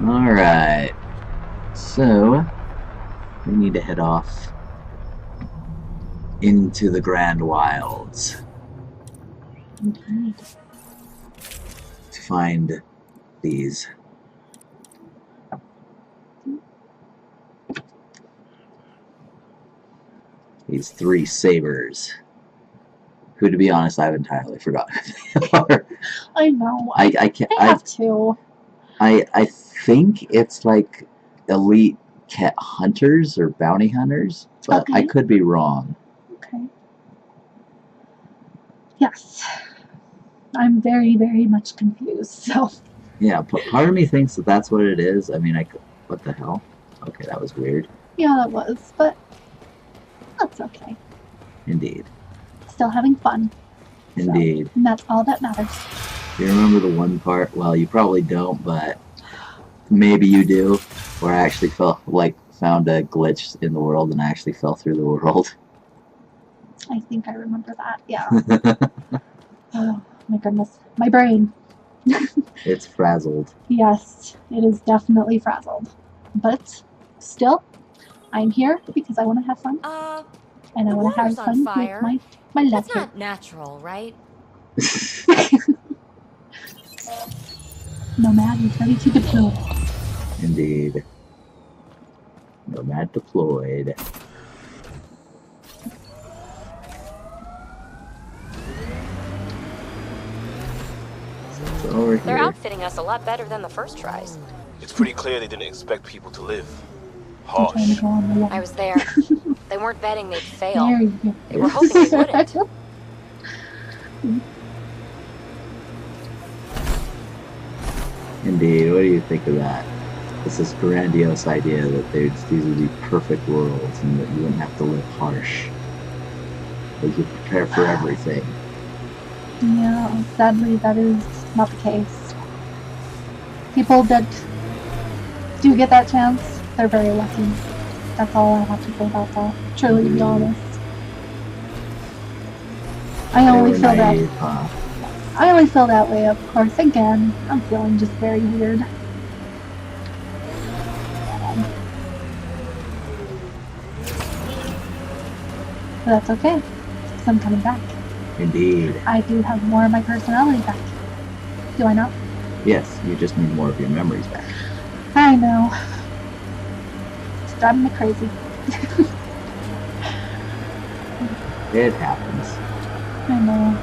Alright. So, we need to head off into the Grand Wilds to find these. These 3 Sabers. Who, to be honest, I've entirely forgotten who they are. I know. I can't. I have to. I think it's like elite cat hunters or bounty hunters, but Okay. I could be wrong. Okay. Yes. I'm very, very much confused, so. Yeah, part of me thinks that that's what it is. I mean, what the hell? Okay, that was weird. Yeah, that was, but that's okay. Indeed. Still having fun. Indeed. So, and that's all that matters. Do you remember the one part? Well, you probably don't, but maybe you do, where I actually found a glitch in the world and I actually fell through the world. I think I remember that, yeah. Oh, my goodness. My brain. It's frazzled. Yes, it is definitely frazzled. But still, I'm here because I want to have fun. And I want to have fun with my That's lecture. not natural, right? Nomad is ready to deploy. Indeed. Nomad deployed. Over They're here. outfitting us a lot better than the first tries. It's pretty clear they didn't expect people to live. I'm trying Harsh. to go on the wall. I was there. They weren't betting they'd fail. There you go. They were hoping they wouldn't. Indeed. What do you think of that? It's this grandiose idea that these would be perfect worlds and that you wouldn't have to live harsh. That you prepare for everything. Yeah, sadly that is not the case. People that do get that chance, they're very lucky. That's all I have to say about that. Truly, to be honest. I only feel naive, that. huh? I only feel that way, of course. Again, I'm feeling just very weird. But that's okay, because I'm coming back. Indeed. I do have more of my personality back. Do I not? Yes, you just need more of your memories back. I know. It's driving me crazy. It happens. I know.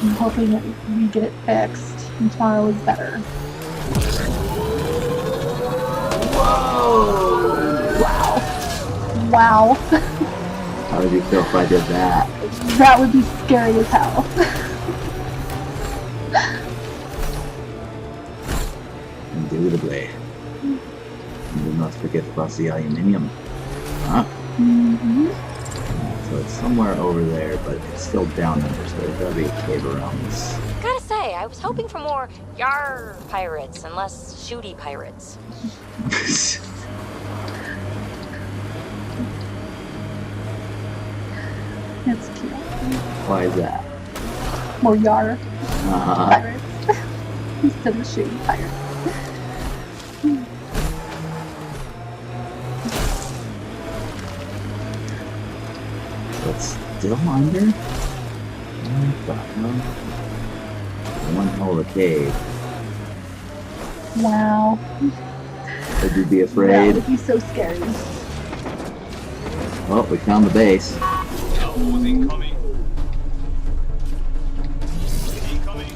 I'm hoping that we get it fixed and tomorrow is better. Whoa! Wow. Wow. How would you feel if I did that? That would be scary as hell. Indubitably. And do not forget about the aluminium. Huh? Mm-hmm. So it's somewhere over there, but it's still down under, so there's gotta be a cave around this. Gotta say, I was hoping for more yar pirates and less shooty pirates. That's cute. Why is that? More yar Uh-huh. pirates instead of shooting pirates. So it's still under? What the hell? One hell of a cave. Wow. Would you be That afraid? would be so scary. Well, we found the base. Outlaws incoming. Incoming.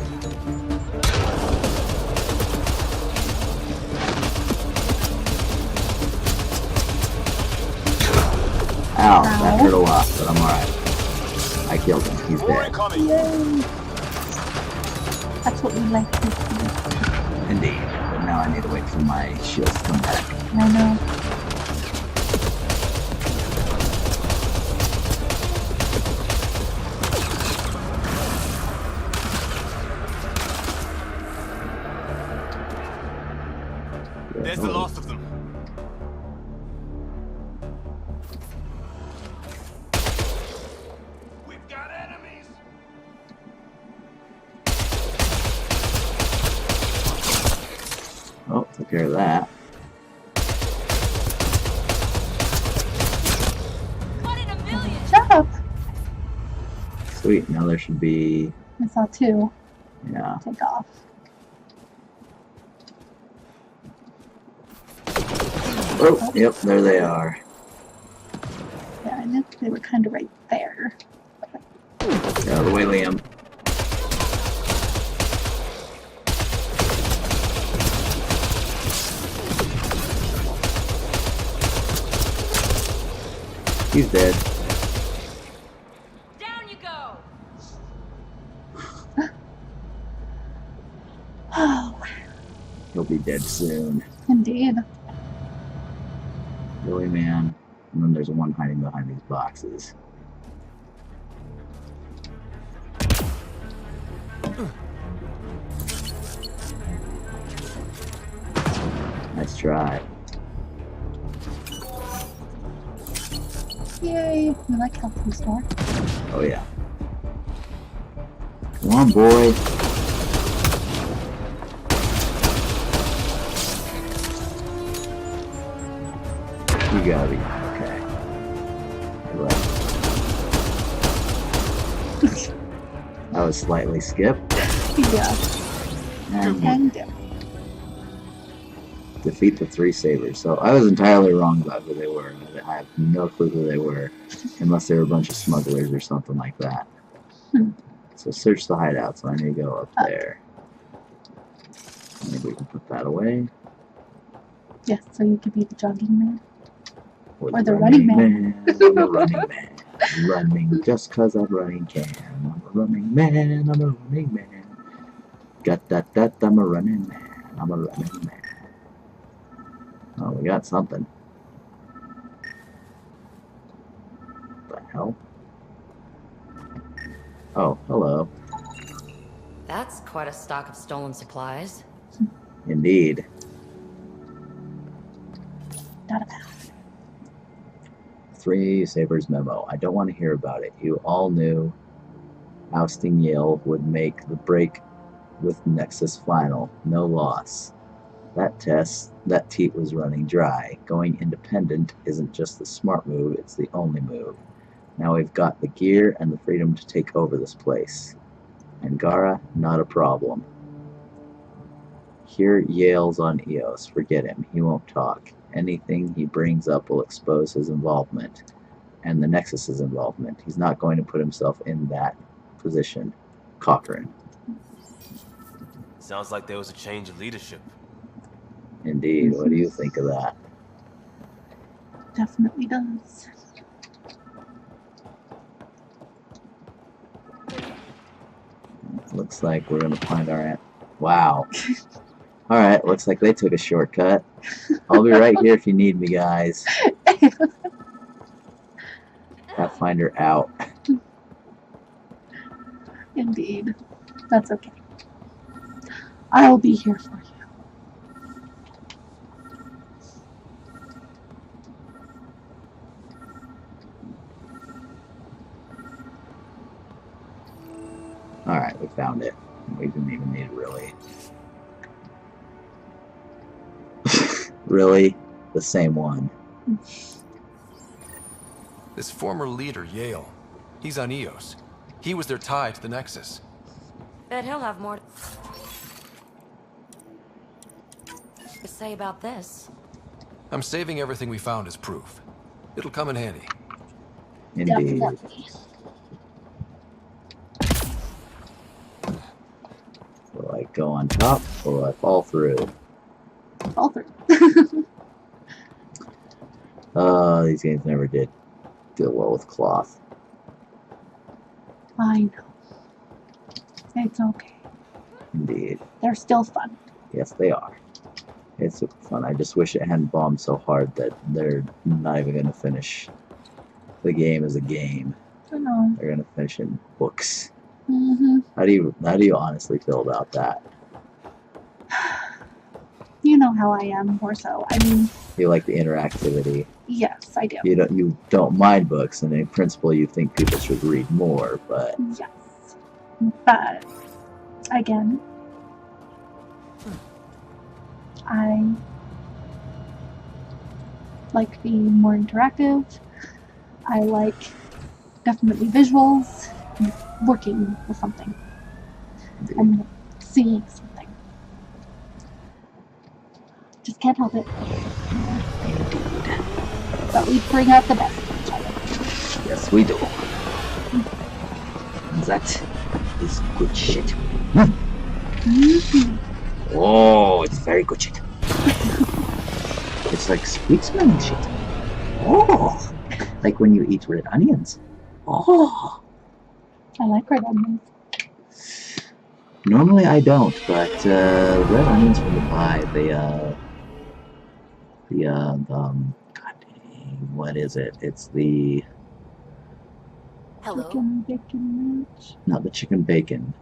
Ow, that hurt a lot, but I'm alright. I killed him. He's More dead. incoming. Yay. That's what we like to see. Indeed. But now I need to wait for my shields to come back. I know. There's the last of them. We've got enemies. Oh, Well, took care of that. One in a million. Shut up! Sweet, now there should be... I saw 2 Yeah. take off. Oh, yep, there they are. Yeah, I knew they were kind of right there. Get out of the way, Liam. He's dead. Down you go. Oh, He'll be dead soon. indeed. Really, man? And then there's one hiding behind these boxes. Nice try. Yay, we like health restore. Oh yeah. Come on, boy. You gotta be okay. You're right. That was slightly skipped. Yeah, And and dip. defeat the 3 Sabers. So I was entirely wrong about who they were. I have no clue who they were, unless they were a bunch of smugglers or something like that. So search the hideout, so I need to go up there. Maybe we can put that away. Yes, so you could be the jogging man. Or the running man. I'm a running man. Running just cause I'm running can. I'm a running man. I'm a running man. Got that, I'm a running man. I'm a running man. Oh, we got something. What the hell? Oh, hello. That's quite a stock of stolen supplies. Indeed. Not a bad. 3 Sabers memo. I don't want to hear about it. You all knew ousting Yale would make the break with Nexus final. No loss. That teat was running dry. Going independent isn't just the smart move, it's the only move. Now we've got the gear and the freedom to take over this place. Angara, not a problem. Here Yale's on EOS. Forget him. He won't talk. Anything he brings up will expose his involvement. And the Nexus's involvement. He's not going to put himself in that position. Cochrane. Sounds like there was a change of leadership. Indeed. What do you think of that? Definitely does. Looks like we're going to find our aunt. Wow. Alright, looks like they took a shortcut. I'll be right here if you need me, guys. Pathfinder out. Indeed. That's okay. I'll be here for you. Alright, we found it. We didn't even need it, really. Really? The same one. This former leader, Yale, he's on EOS. He was their tie to the Nexus. Bet he'll have more to say about this. I'm saving everything we found as proof. It'll come in handy. Indeed. Definitely. Will I go on top or will I fall through? All through. These games never did deal well with cloth. I know. It's okay. Indeed. They're still fun. Yes, they are. It's super fun. I just wish it hadn't bombed so hard that they're not even going to finish the game as a game. I know. They're going to finish in books. Mm-hmm. How do you honestly feel about that? You know how I am, more so. I mean, You like the interactivity. yes, I do. You don't mind books, and in principle you think people should read more, but Yes. But, again, I like being more interactive. I like definitely visuals, working with something, and seeing something. Just can't help it. Indeed. But we bring out the best in each other. Yes, we do. And that is good shit. Mm-hmm. Oh, it's very good shit. It's like sweet smelling shit. Oh, like when you eat red onions. Oh. I like red onions. Normally I don't, but red onions from the pie, God dang, what is it? It's the, Hello. Chicken bacon ranch. not the chicken bacon,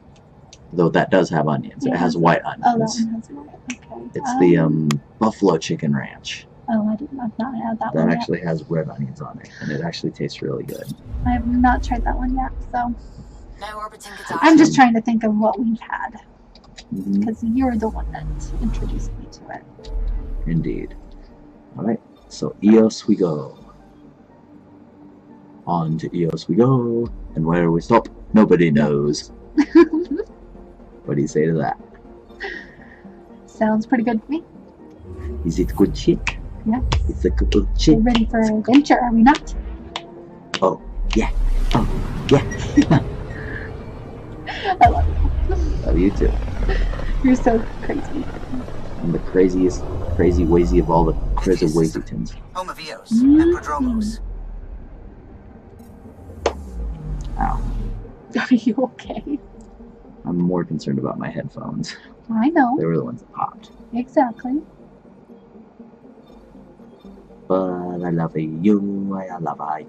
though that does have onions. Yeah, It has white onions. Oh, that one has white. Okay. It's the buffalo chicken ranch. Oh, I've not had that That one actually has red onions on it, and it actually tastes really good. yet. I have not tried that one yet, so No orbiting Kadara. I'm just trying to think of what we've had, Mhm. because you're the one that introduced me to it. Indeed. Alright, so Eos we go. On to Eos we go, and where we stop, nobody knows. What do you say to that? Sounds pretty good to me. Is it good shit? Yeah. It's a good We're shit. ready for adventure, are we not? Oh, yeah. Oh, yeah. I love you. Love you too. You're so crazy. I'm the craziest, crazy wazy of all the crazy wazytons. Home of Eos and Prodromos. Ow. Are you okay? I'm more concerned about my headphones. I know. They were the ones that popped. Exactly. But I love you, I love I.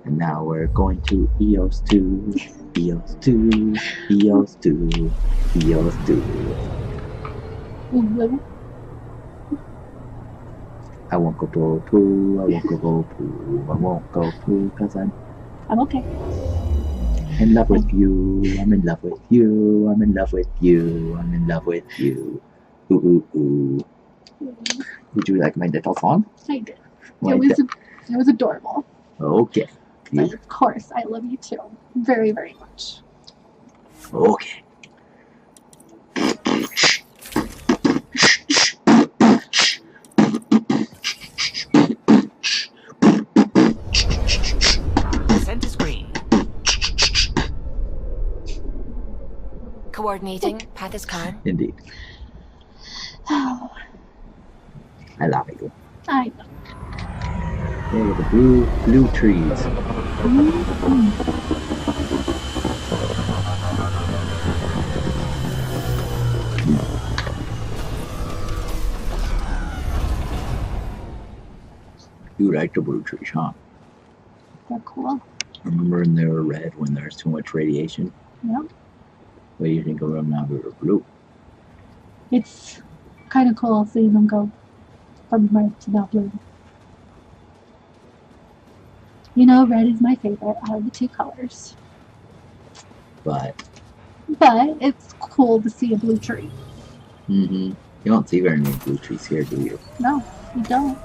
And now we're going to Eos 2, Eos 2, Eos 2, Eos 2. Ooh, I won't go poo, I won't go poo, I won't go poo, cause I'm okay. in love with you, I'm in love with you, I'm in love with you, I'm in love with you. Ooh, ooh, ooh. Would you like my little song? I did. Like It was adorable. Okay. But of course, I love you too. Very, very much. Okay. Center screen. Coordinating. Path is calm. Indeed. Oh, I love you. I know. Hey, the blue trees. Mm-hmm. You like the blue trees, huh? They're cool. Remember when they were red when there's too much radiation? Yeah. What do you think of them now that they're blue? It's kind of cool seeing them go from red to now blue. You know, red is my favorite out of the two colors. But, But it's cool to see a blue tree. you don't see very many blue trees here, do you? No, you don't.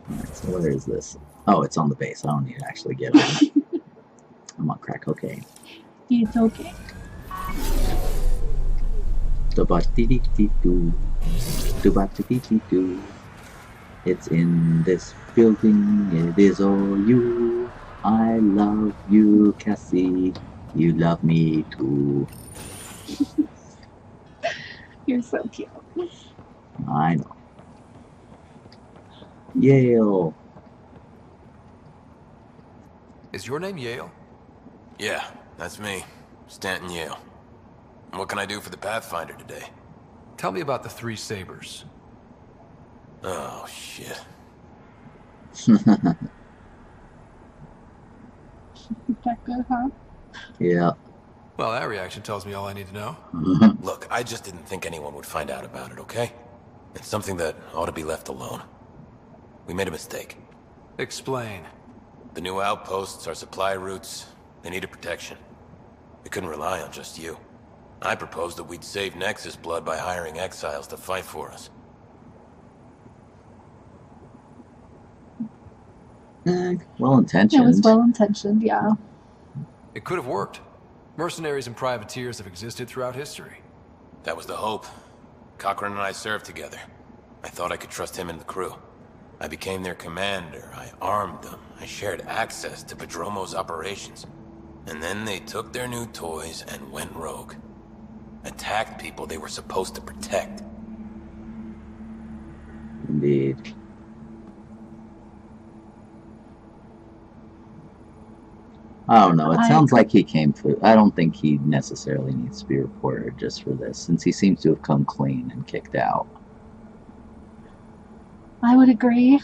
Alright, so where is this? Oh, it's on the base. I don't need to actually get on it. I'm on crack cocaine. It's okay. Do-ba-dee-dee-dee-doo. Do-ba-dee-dee-dee-doo. It's in this building. It is all you. I love you, Cassie. You love me too. You're so cute. I know. Yale. Is your name Yale? Yeah, that's me. Stanton Yale. What can I do for the Pathfinder today? Tell me about the 3 Sabers. Oh, shit. That good, huh? Yeah. Well, that reaction tells me all I need to know. Look, I just didn't think anyone would find out about it, okay? It's something that ought to be left alone. We made a mistake. Explain. The new outposts, our supply routes, they needed protection. We couldn't rely on just you. I proposed that we'd save Nexus blood by hiring exiles to fight for us. Well It intentioned. was well intentioned, yeah. It could have worked. Mercenaries and privateers have existed throughout history. That was the hope. Cochran and I served together. I thought I could trust him and the crew. I became their commander. I armed them. I shared access to Padromo's operations. And then they took their new toys and went rogue. Attacked people they were supposed to protect. Indeed. I don't know. It sounds like he came for... I don't think he necessarily needs to be reported just for this, since he seems to have come clean and kicked out. I would agree.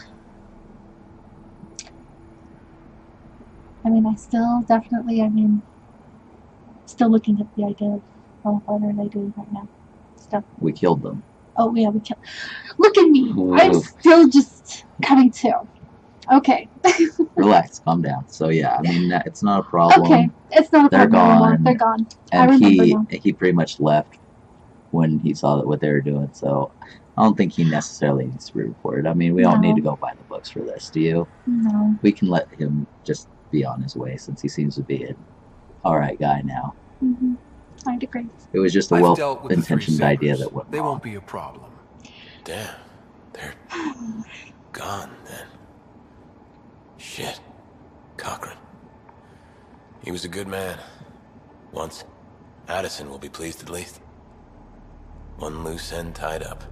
I mean, I still definitely, still looking at the idea of, well, what are they doing right now? Stuff. We killed them. Oh, yeah, we killed. Look at me! Ooh. I'm still just coming to. Okay. Relax, calm down. So yeah, I mean, it's not a problem. Okay, it's not a They're problem anymore. gone. They're gone. I And remember now. he pretty much left when he saw what they were doing, so I don't think he necessarily needs to be reported. I mean, we don't need to go by the books for this, do you? No. We can let him just be on his way, since he seems to be an alright guy now. Mm-hmm. I'd agree. It was just a I've dealt with the 3 well-intentioned idea Sabers. that went They wrong. won't be a problem. Damn. They're gone then. Shit. Cochran. He was a good man. Once. Addison will be pleased at least. One loose end tied up.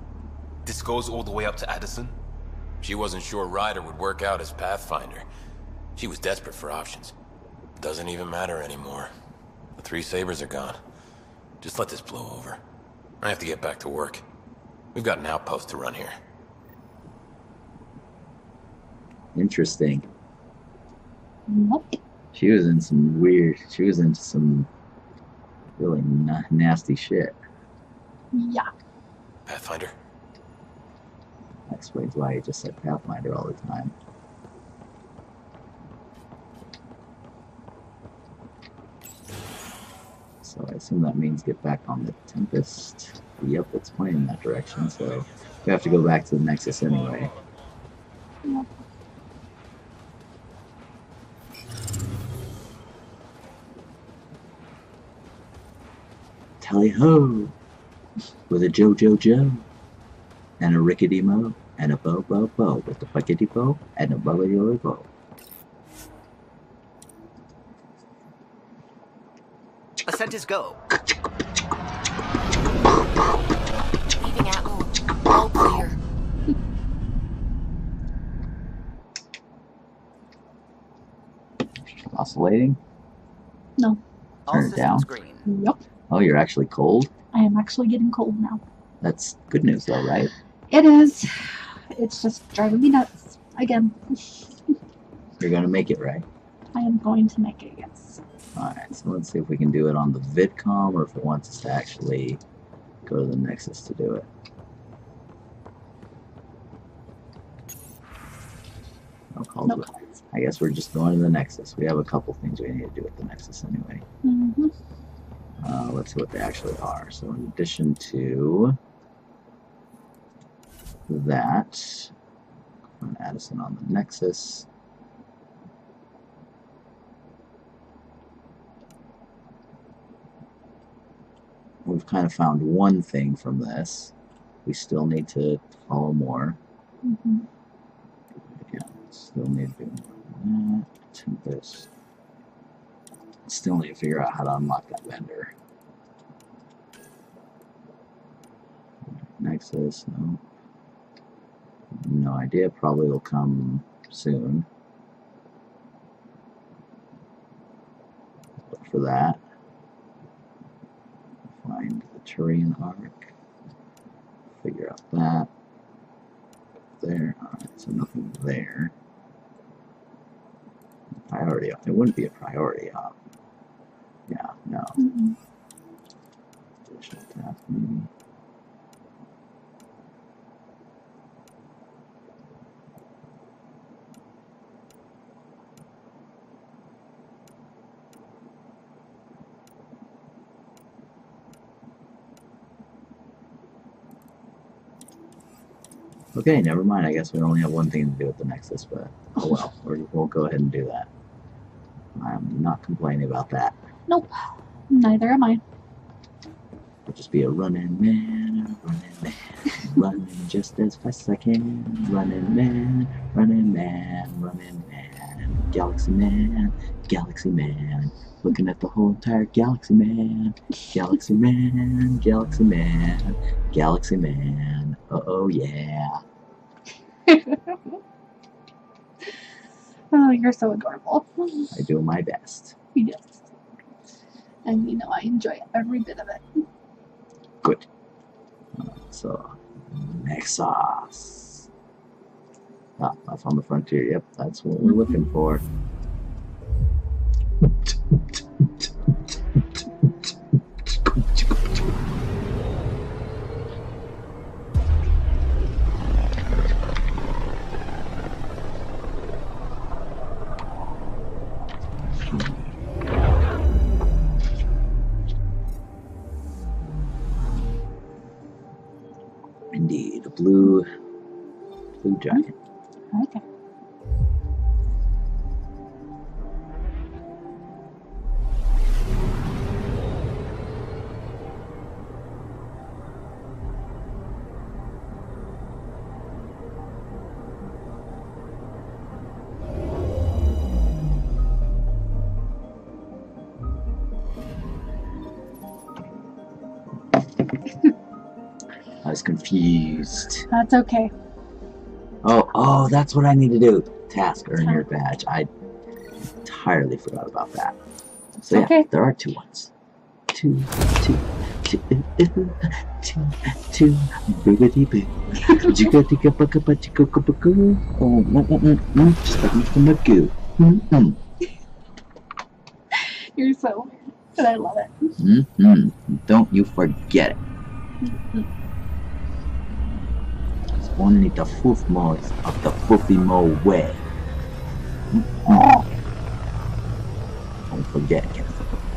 This goes all the way up to Addison? She wasn't sure Ryder would work out as Pathfinder. She was desperate for options. Doesn't even matter anymore. The 3 Sabers are gone. Just let this blow over. I have to get back to work. We've got an outpost to run here. Interesting. Nope. She was in some really nasty shit. Yeah. Pathfinder? That explains why he just said Pathfinder all the time. So I assume that means get back on the Tempest. Yep, it's pointing in that direction, so we have to go back to the Nexus anyway. Yep. Tally-ho! With a Joe, and a Rickety Mo, and a Bo with the Puckety Bo, and a Bubba Bo. Ascent is go. Leaving Atmo. All clear. Oscillating? No. All Turn it down. systems green. Yep. Oh, you're actually cold? I am actually getting cold now. That's good news though, right? It is. It's just driving me nuts. Again. You're gonna make it, right? I am going to make it, yes. Alright, so let's see if we can do it on the VidCom or if it wants us to actually go to the Nexus to do it. No calls. No calls. I guess we're just going to the Nexus. We have a couple things we need to do at the Nexus anyway. Mm-hmm. Let's see what they actually are. So in addition to that, on Addison on the Nexus, we've kind of found one thing from this. We still need to follow more. Mm-hmm. Yeah, still need to do more than that. Tempest. Still need to figure out how to unlock that vendor. Nexus, no. No idea, probably will come soon. Look for that. Find the Turian arc. Figure out that. There. Alright, so nothing there. Priority. It wouldn't be a priority op. Yeah, no. Mm-hmm. Additional task maybe. Okay, never mind. I guess we only have one thing to do with the Nexus, but oh well. We'll go ahead and do that. I'm not complaining about that. Nope. Neither am I. I'll just be a running man, running just as fast as I can. Running man, galaxy man, galaxy man. Looking at the whole entire galaxy man, galaxy man, galaxy man, galaxy man. Oh yeah. Oh, you're so adorable. I do my best. Yes. And you know I enjoy every bit of it. Good. So, Nexus. Ah, off on the frontier. Yep, that's what we're looking for. Indeed, a blue giant. Okay. I was confused. That's okay. Oh, that's what I need to do. Task, earn your badge. I entirely forgot about that. So yeah, Okay. there are 2 ones. Two. Biggity boo. Jigga bucka bachika boo. Oh, just like Mr. Magoo. You're so weird. But I love it. Don't you forget it. It's only the foof mo's of the foofy mo way. Don't forget it.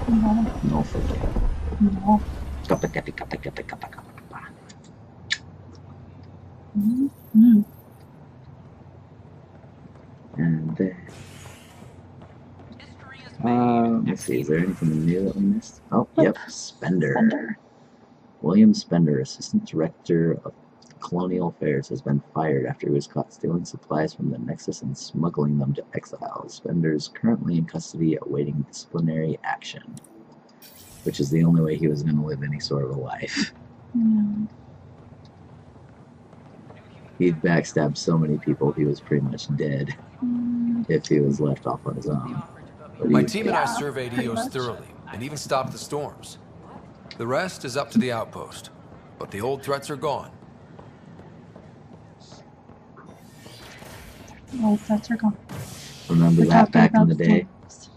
No. No forget. No. Mm-hmm. And then, let's see, is there anything new that we missed? Oh, yep, Spender. William Spender, Assistant Director of Colonial Affairs, has been fired after he was caught stealing supplies from the Nexus and smuggling them to exile. Spender is currently in custody awaiting disciplinary action, which is the only way he was going to live any sort of a life. Yeah. He'd backstabbed so many people, he was pretty much dead if he was left off on his own. But My team and I surveyed EOS thoroughly, and even stopped the storms. The rest is up to the outpost, but the old threats are gone. All threats are gone. Remember We're that talking back in about the day? storms.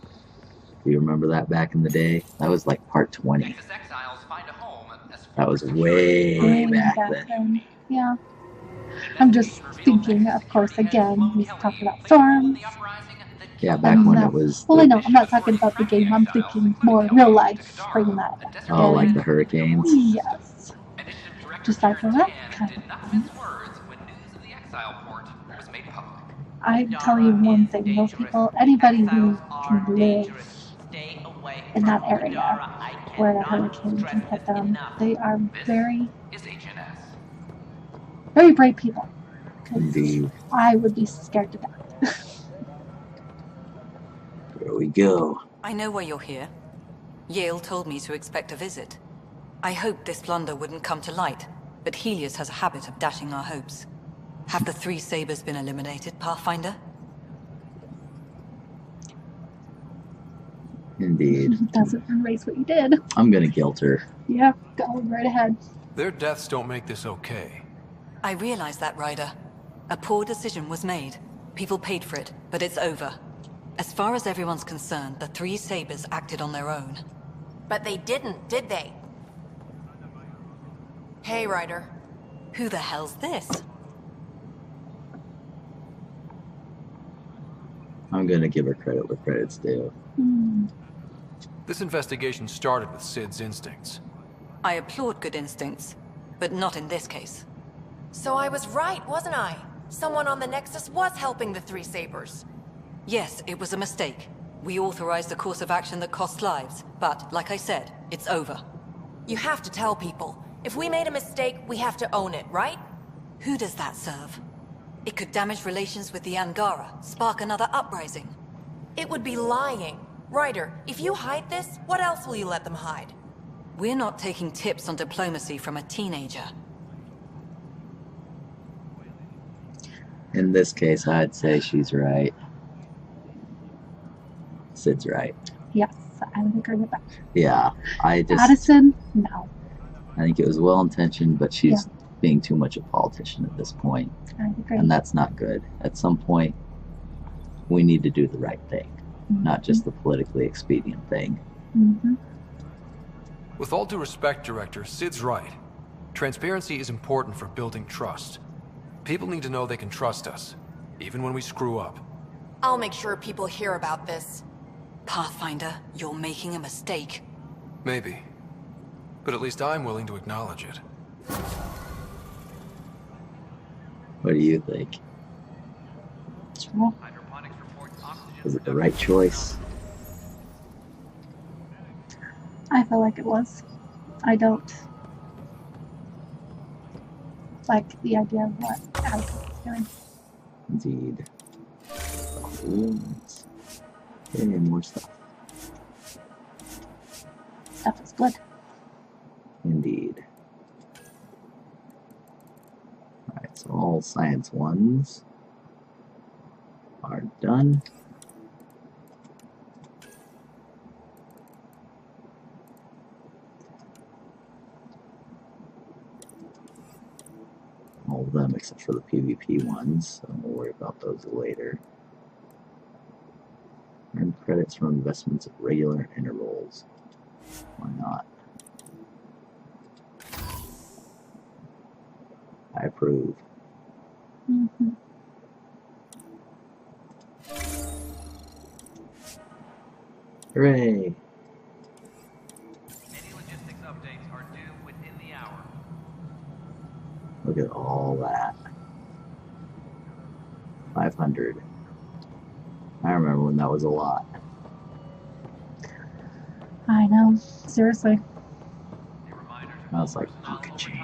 Do you remember that back in the day? That was like part 20. That was way back then. Yeah. I'm just thinking, of course, again, he's talking about storms. Yeah, back when it was... Well, I know, I'm not talking about the game, I'm thinking more real life, bringing that. Oh, like the hurricanes? Yes. Just like that kind of thing. I tell you one thing, those people, anybody who can live in that area where the hurricane can hit them, they are very, very brave people. Indeed. I would be scared to death. Here we go. I know why you're here. Yale told me to expect a visit. I hoped this blunder wouldn't come to light, but Helios has a habit of dashing our hopes. Have the 3 Sabers been eliminated, Pathfinder? Indeed. Doesn't erase what you did. I'm gonna guilt her. Yeah, go right ahead. Their deaths don't make this okay. I realize that, Ryder. A poor decision was made. People paid for it, but it's over. As far as everyone's concerned, the 3 Sabers acted on their own. But they didn't, did they? Hey, Ryder. Who the hell's this? I'm gonna give her credit where credit's due. This investigation started with Sid's instincts. I applaud good instincts, but not in this case. So I was right, wasn't I? Someone on the Nexus was helping the three Sabers. Yes, it was a mistake. We authorized a course of action that cost lives, but, like I said, it's over. You have to tell people. If we made a mistake, we have to own it, right? Who does that serve? It could damage relations with the Angara, spark another uprising. It would be lying. Ryder, if you hide this, what else will you let them hide? We're not taking tips on diplomacy from a teenager. In this case, I'd say she's right. Sid's right. Yes, I would agree with that. Yeah, Addison, no. I think it was well intentioned, but she's being too much a politician at this point. I agree. And that's not good. At some point, we need to do the right thing, not just the politically expedient thing. With all due respect, Director, Sid's right. Transparency is important for building trust. People need to know they can trust us, even when we screw up. I'll make sure people hear about this. Pathfinder, you're making a mistake. Maybe. But at least I'm willing to acknowledge it. What do you think? Well, Was it the right choice? I feel like it was. I don't like the idea of what Addison is doing. Indeed. Okay, more stuff. Stuff is good. Indeed. Alright, so all science ones are done. All of them except for the PvP ones, so we'll worry about those later. Earn credits from investments at regular intervals. Why not? I approve. Hooray! Any logistics updates are due within the hour. Look at all that. 500. I remember when that was a lot. I know. Seriously. I was like, pocket change.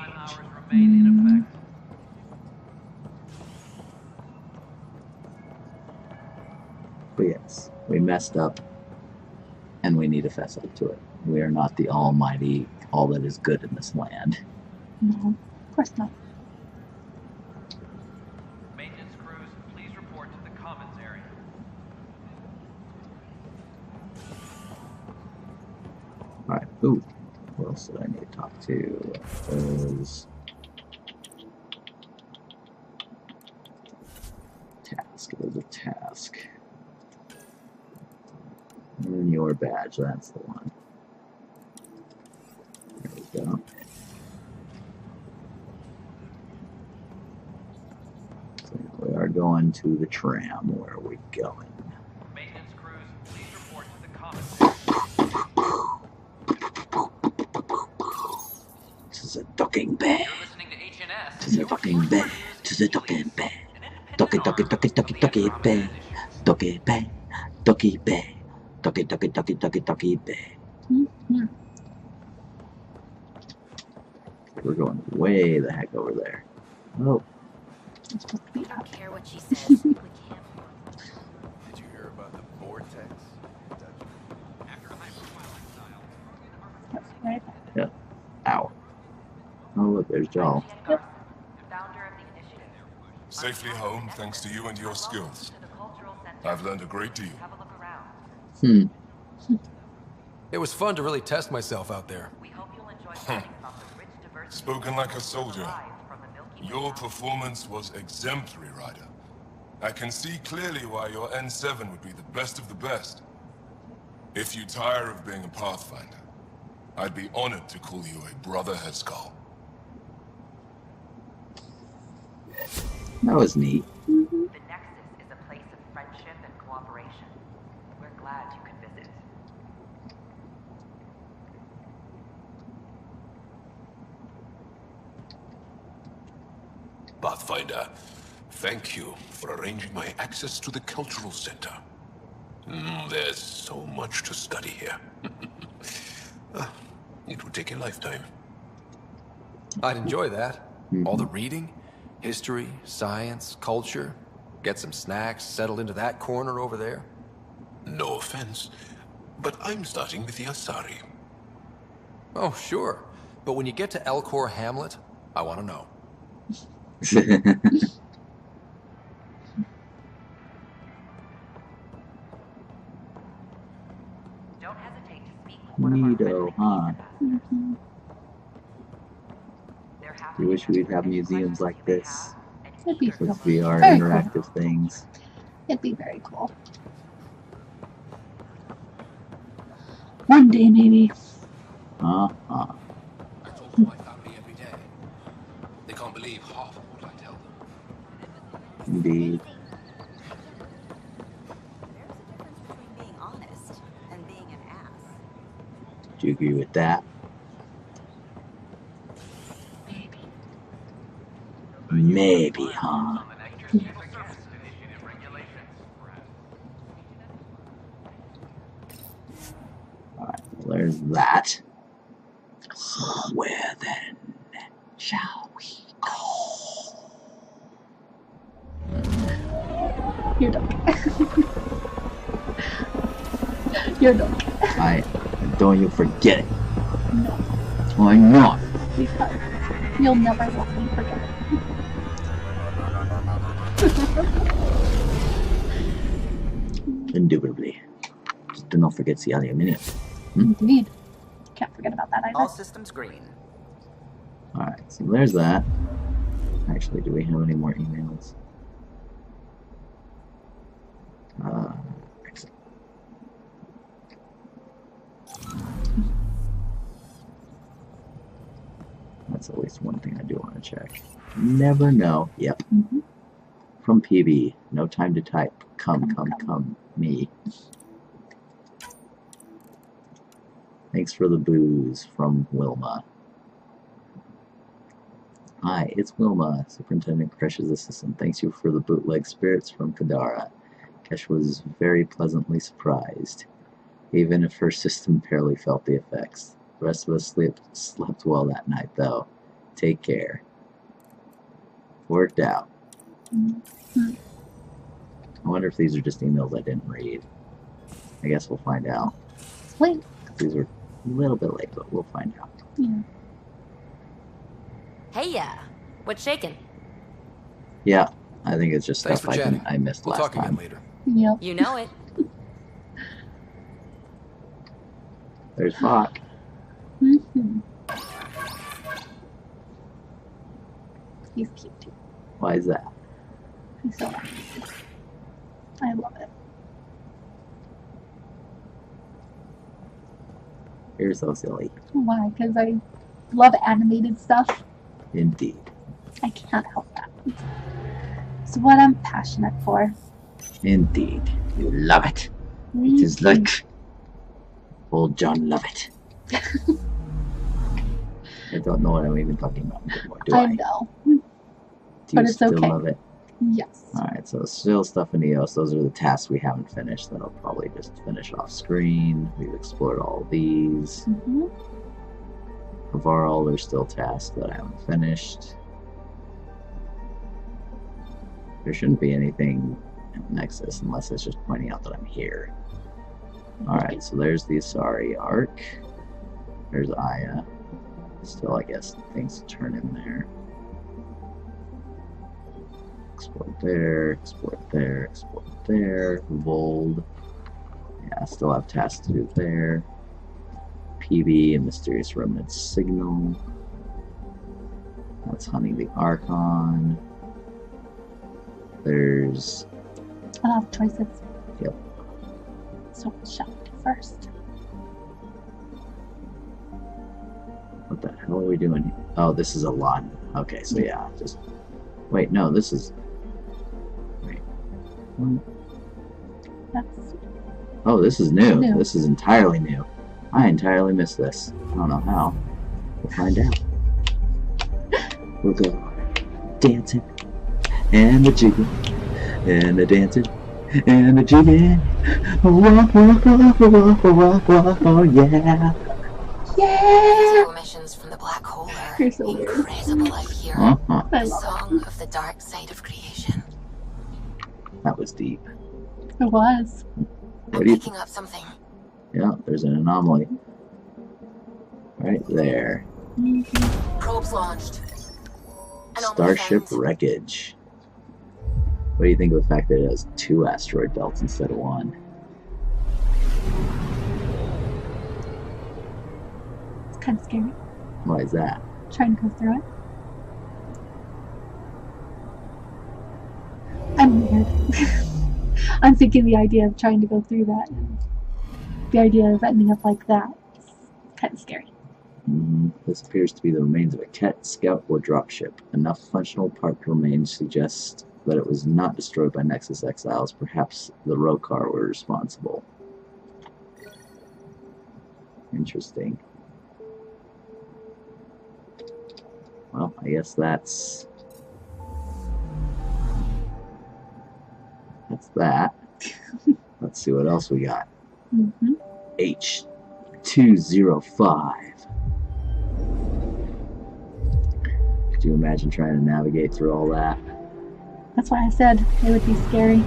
But yes, we messed up, and we need to fess up to it. We are not the almighty, all that is good in this land. No, of course not. Maintenance crews, please report to the commons area. Alright, ooh. What else did I need to talk to? Was task. It was a task. Earn your badge, that's the one. There we go. So we are going to the tram. Where are we going? Maintenance crews, please report to the commons area. This is a docking bay. You're listening to HNS. This is a docking bay. This is a docking bay. Docking bay. Docking bay. Docking bay. Docking bay. We're going way the heck over there. Oh. It's supposed to be I don't up. care what she says. We can't. Did you hear about the vortex? Yep, right there. Yeah. Ow. Oh, look, there's Jal. Founder of the initiative. Safely home thanks to you and your skills. I've learned a great deal. Have a look around. It was fun to really test myself out there. We hope you'll enjoy learning about the rich diversity Spoken like a soldier. derived from the Milky Way Your galaxy. performance was exemplary, Ryder. I can see clearly why your N7 would be the best of the best. If you tire of being a Pathfinder, I'd be honored to call you a Brother Headskull. That was neat. The Nexus is a place of friendship and cooperation. We're glad you could visit. Pathfinder. Thank you for arranging my access to the cultural center. There's so much to study here. It would take a lifetime. I'd enjoy that. All the reading, history, science, culture. Get some snacks, settled into that corner over there. No offense, but I'm starting with the Asari. Oh, sure. But when you get to Elcor Hamlet, I want to know. Don't hesitate to speak with one of our Neato, huh? Mhm. Do you wish we'd have museums like this? It'd be cool. With VR Very interactive things. It'd be very cool. One day, maybe. I talk to my family every day. They can't believe half of what I tell them. Indeed. Being honest and being an ass. Do you agree with that? Maybe, huh? Alright, well, there's that. So where then shall we go? You're done. You're done. Don't you forget it. No. Why not? Because you'll never let me forget it. Indubitably. Just do not forget the aluminium. Indeed. Can't forget about that either. All systems green. Alright, so there's that. Actually, do we have any more emails? Exit. That's at least one thing I do want to check. Never know. Yep. From PB. No time to type. Come. Me. Thanks for the booze. From Wilma. Hi, it's Wilma, Superintendent Kresh's assistant. Thanks you for the bootleg spirits from Kadara. Kesh was very pleasantly surprised, even if her system barely felt the effects. The rest of us slept well that night, though. Take care. Worked out. I wonder if these are just emails I didn't read. I guess we'll find out. Wait. These were a little bit late, but we'll find out. Yeah. Hey, what's shaking? Yeah, I think it's just Thanks stuff for chatting. I missed We'll last talk time. again later. Yep. You know it. There's Bach. He's cute too. Why is that? He's so nice. I love it. You're so silly. Why? Because I love animated stuff. Indeed. I can't help that. It's what I'm passionate for. Indeed. You love it. It is like old John Lovett. I don't know what I'm even talking about anymore, do I? I know. Do But you it's still okay. love it? Yes. Alright, so still stuff in EOS. Those are the tasks we haven't finished that I'll probably just finish off screen. We've explored all these. Overall, there's still tasks that I haven't finished. There shouldn't be anything in Nexus unless it's just pointing out that I'm here. Alright, so there's the Asari arc. There's Aya. Still, I guess, things to turn in there. Export there, export there, export there. Vold. Yeah, I still have tasks to do there. PB and Mysterious Remnant Signal. That's hunting the Archon. There's... I have choices. Yep. So what shall we do first? What the hell are we doing here? Oh, this is a lot. Okay, so yeah, just... Wait, no, this is... Wait. What? That's... Oh, this is new. New. This is entirely new. I entirely missed this. I don't know how. We'll find out. We'll go dancing and the chicken, and the dancing, and the chicken. Walk, walk, walk, walk, walk, walk, oh yeah. Yeah! Video emissions from the black hole are You're so weird. incredible out here. Uh-huh. I The love song of the dark side of creation. That was deep. it. It was. What I'm do you picking up something. Yeah, there's an anomaly. Right there. Probes launched. Starship wreckage. What do you think of the fact that it has 2 asteroid belts instead of 1? It's kind of scary. Why is that? Trying to go through it. I'm weird. I'm thinking the idea of trying to go through that, and the idea of ending up like that is kind of scary. This appears to be the remains of a Ket scout or dropship. Enough functional part remains suggest that it was not destroyed by Nexus exiles. Perhaps the Rokar were responsible. Interesting. Well, I guess that's that. Let's see what else we got. H205. Could you imagine trying to navigate through all that? That's why I said it would be scary.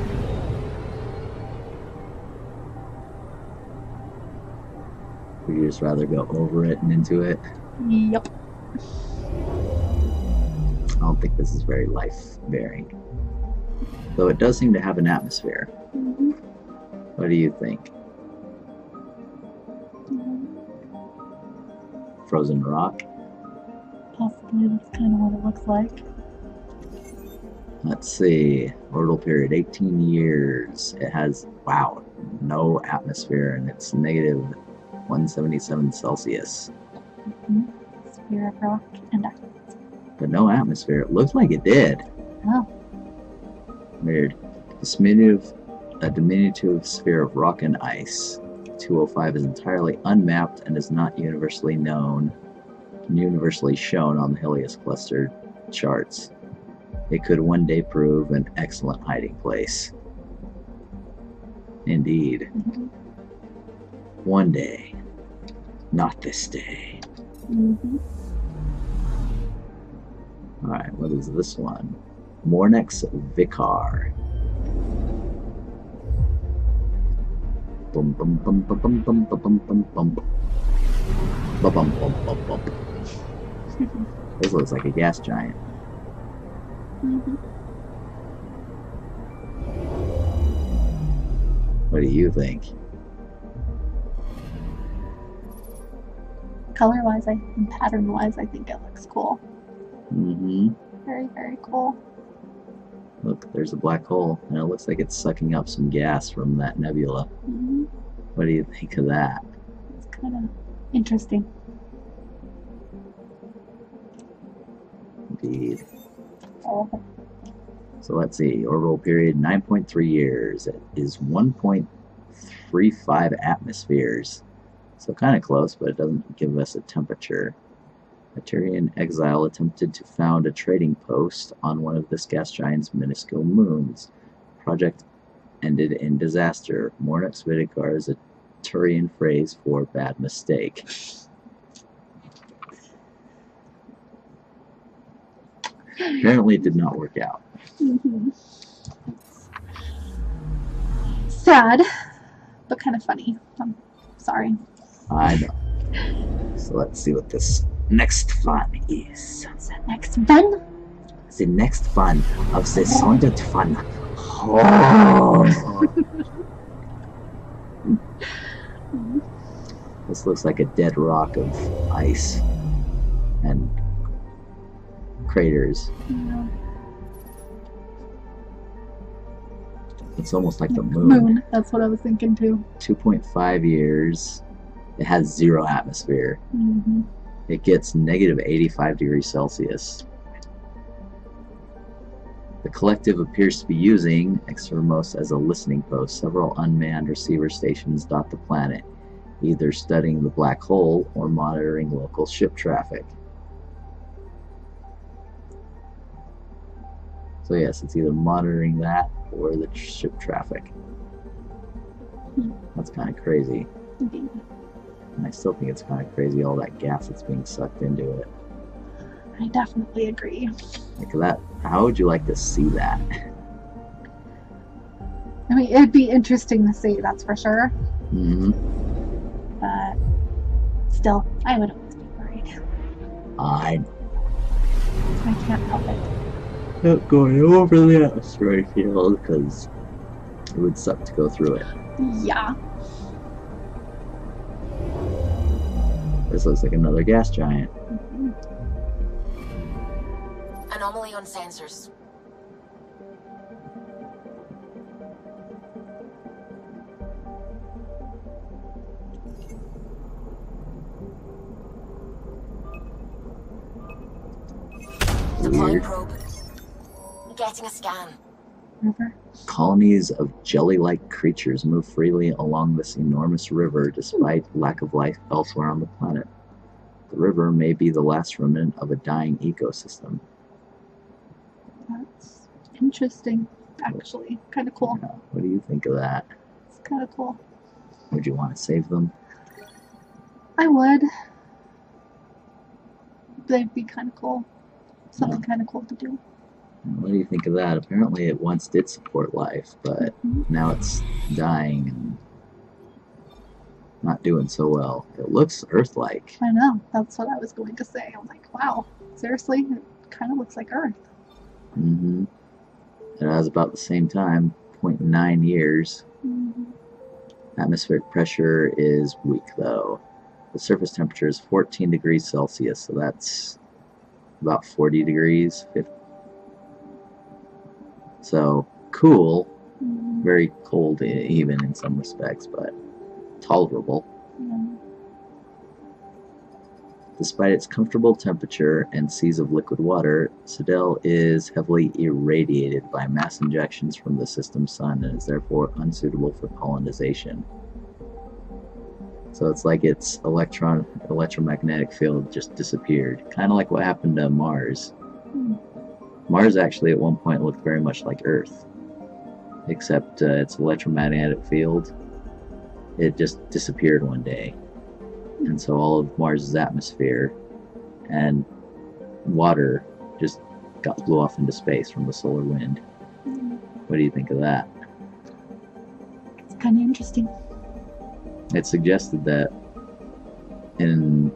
Would you just rather go over it and into it? Yep. I don't think this is very life-bearing. Though it does seem to have an atmosphere. What do you think? Frozen rock? Possibly, that's kind of what it looks like. Let's see. Orbital period 18 years. It has, wow, no atmosphere, and it's negative 177 Celsius. Sphere of rock and ice. But no atmosphere. It looked like it did. Oh. Weird. A diminutive sphere of rock and ice. 205 is entirely unmapped and is not universally shown on the Helios cluster charts. It could one day prove an excellent hiding place. Indeed. One day. Not this day. Alright, what is this one? Mornex Vicar. Bum bum bum bum bum bum bum bum bum bum bum bum bum bum. This looks like a gas giant. What do you think? Color-wise and pattern-wise, I think it looks cool. Very, very cool. Look, there's a black hole, and it looks like it's sucking up some gas from that nebula. What do you think of that? It's kind of interesting. Indeed. Oh. So let's see, orbital period 9.3 years. It is 1.35 atmospheres. So kind of close, but it doesn't give us a temperature. A Tyrian exile attempted to found a trading post on one of this gas giant's minuscule moons. Project ended in disaster. Mornex Vidicar is a Turian phrase for bad mistake. Apparently it did not work out. Sad, but kind of funny. I'm sorry. I know. So let's see what this next fun is. What's that next fun? The next fun of the sounded fun. Oh. This looks like a dead rock of ice and craters. Yeah. It's almost like the moon. That's what I was thinking too. 2.5 years. It has 0 atmosphere. It gets negative 85 degrees Celsius. The collective appears to be using Extremos as a listening post. Several unmanned receiver stations dot the planet, either studying the black hole or monitoring local ship traffic. So yes, it's either monitoring that or the ship traffic. That's kind of crazy. Indeed. And I still think it's kind of crazy all that gas that's being sucked into it. I definitely agree. Like that, how would you like to see that? I mean, it'd be interesting to see, that's for sure. Mm-hmm. But still, I would always be worried. I can't help it. Not going over the asteroid field because it would suck to go through it. Yeah. This looks like another gas giant. Anomaly on sensors. Deploying Weird. probe. Getting a scan. River. Colonies of jelly-like creatures move freely along this enormous river despite lack of life elsewhere on the planet. The river may be the last remnant of a dying ecosystem. That's interesting, actually. Kind of cool. What do you think of that? It's kind of cool. Would you want to save them? I would. They'd be kind of cool. Something kind of cool to do. What do you think of that? Apparently it once did support life, but now it's dying and not doing so well. It looks Earth-like. I know. That's what I was going to say. I'm like, wow. Seriously? It kind of looks like Earth. Mm-hmm. It has about the same time, 0.9 years. Atmospheric pressure is weak, though. The surface temperature is 14 degrees Celsius, so that's about 40 degrees. 50. So, cool. Very cold, even in some respects, but tolerable. Despite its comfortable temperature and seas of liquid water, Sidel is heavily irradiated by mass injections from the system's sun and is therefore unsuitable for colonization. So it's like its electromagnetic field just disappeared. Kind of like what happened to Mars. Mars actually at one point looked very much like Earth. Except its electromagnetic field, it just disappeared one day. And so all of Mars's atmosphere and water just blew off into space from the solar wind. What do you think of that? It's kind of interesting. It suggested that in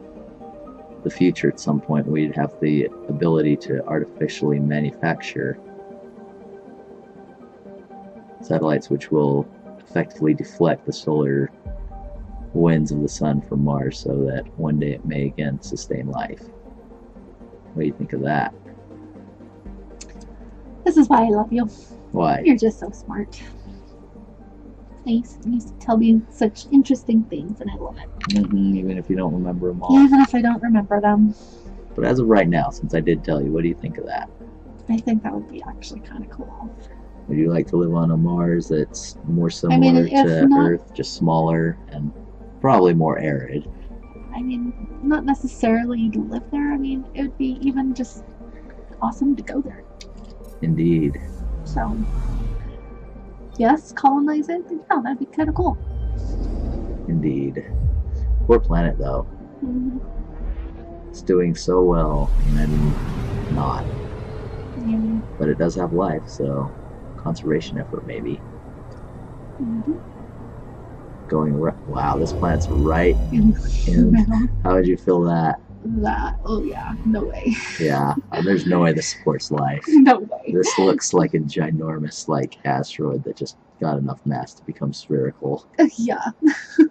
the future at some point we'd have the ability to artificially manufacture satellites which will effectively deflect the solar winds of the sun from Mars so that one day it may again sustain life. What do you think of that? This is why I love you. Why? You're just so smart. You used to tell me such interesting things, and I love it. Even if you don't remember them all. Even if I don't remember them. But as of right now, since I did tell you, what do you think of that? I think that would be actually kind of cool. Would you like to live on a Mars that's more similar to Earth, just smaller and probably more arid? I mean, not necessarily to live there. I mean, it would be even just awesome to go there. Indeed. So, yes, colonize it. Yeah, that'd be kind of cool. Indeed. Poor planet, though. It's doing so well, and then not. Yeah. But it does have life, so conservation effort maybe. Going right. Wow, this planet's right in. How would you feel that? Oh yeah, no way. Yeah, there's no way this supports life. No way. This looks like a ginormous asteroid that just got enough mass to become spherical. Yeah.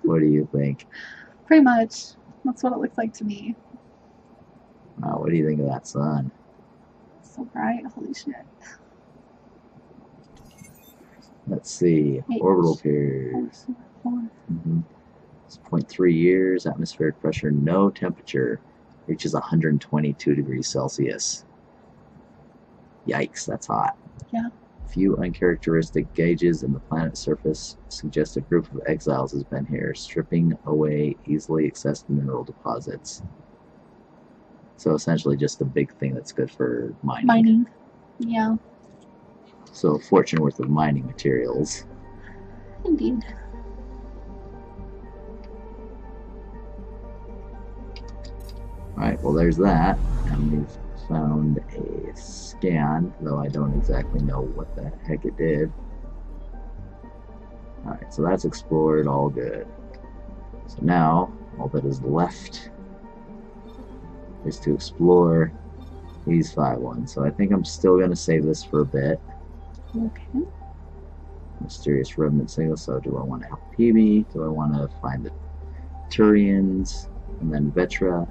What do you think? Pretty much. That's what it looks like to me. Wow, what do you think of that sun? So bright, holy shit. Let's see. Orbital periods. It's 0.3 years, atmospheric pressure, no temperature. Reaches 122 degrees Celsius. Yikes, that's hot. Yeah. Few uncharacteristic gauges in the planet's surface suggest a group of exiles has been here, stripping away easily accessed mineral deposits. So essentially just a big thing that's good for mining. Yeah. So a fortune worth of mining materials. Indeed. Alright, well there's that. And we've found a scan, though I don't exactly know what the heck it did. Alright, so that's explored, all good. So now, all that is left is to explore these 5 ones. So I think I'm still going to save this for a bit. Okay. Mysterious remnant signal. So do I want to help PB? Do I want to find the Turians? And then Vetra?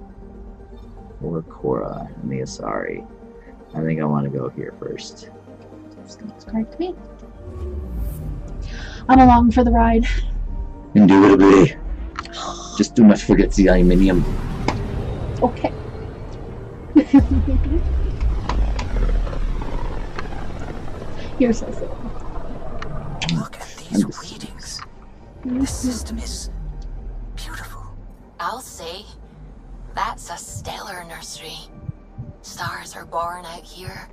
Or Korra and the Asari? I think I want to go here first. Sounds great to me. I'm along for the ride. Indubitably. Just do not forget the aluminium. Okay. You're so silly. Look at these readings. This system is beautiful. I'll say, that's a stellar nursery. Stars are born out here,